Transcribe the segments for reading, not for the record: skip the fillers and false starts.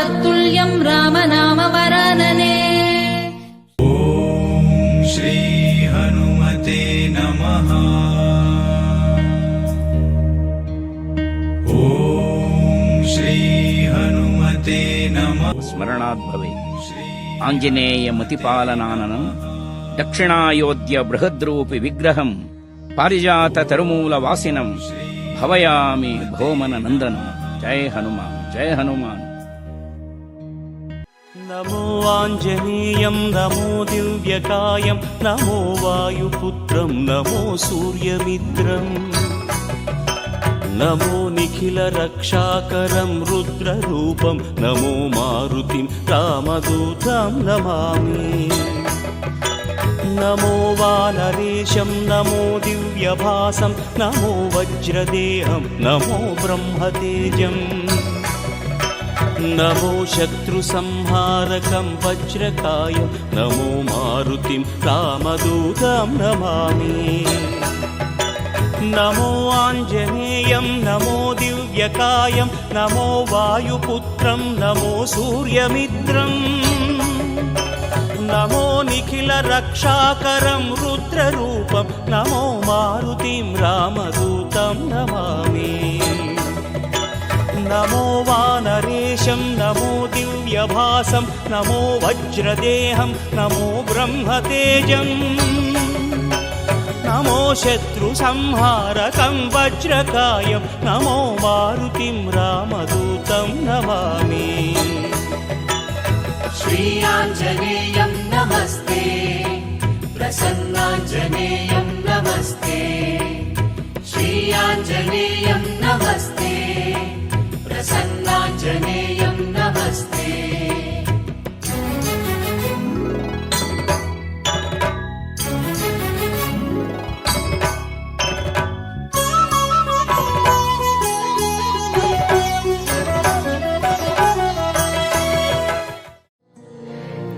तत्तुल्यं रामनामवरानने। ॐ श्री हनुमते नमः। ॐ श्री हनुमते नमः। स्मरणात् भवे आञ्जनेय मतिपालनाननं दक्षिणायोध्य बृहद्रूपि विग्रहं पारिजात तरुमूल वासिनं भवयामि भौमन नंदनं। जय हनुमान, जय हनुमान। नमो आञ्जनेयं नमो दिव्यकायं नमो वायुपुत्रं नमो सूर्यमित्रम् नमो निखिलरक्षाकरं रुद्ररूपं नमो मारुतिं रामदूतं नमामि। नमो वानरेशं नमो दिव्यभासं नमो वज्रदेहं नमो ब्रह्मतेजम् नमो शत्रुसंहारकं वज्रकायं नमो मारुतिं रामदूतं नमामि। नमो आञ्जनेयं नमो दिव्यकायं नमो वायुपुत्रं नमो सूर्यमित्रम् नमो निखिलरक्षाकरं रुद्ररूपं नमो मारुतिं रामदूतं नमामि। नमो वानरेशं नमो दिव्यभासं नमो वज्रदेहं नमो ब्रह्मतेजम् नमो शत्रुसंहारकं वज्रकायं नमो मारुतिं रामदूतं नमामि। श्री आञ्जनेयं नमस्ते प्रसन्नाञ्जनेयं नमस्ते। श्री आञ्जनेयं नमस्ते प्रसन्नाञ्जनेयं नमस्ते।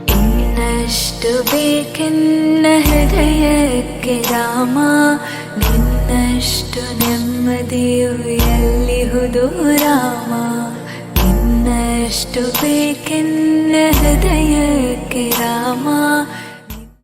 ಇನ್ನಷ್ಟು ಬೇಕೆನ್ನ ಹೃದಯಕ್ಕೆ ರಾಮ ನಿನ್ನಷ್ಟು ನೆಮ್ಮದಿಯು ಎಲ್ಲಿಹುದು ರಾಮ ಇನ್ನಷ್ಟು ಬೇಕೆನ್ನ ಹೃದಯಕ್ಕೆ ರಾಮ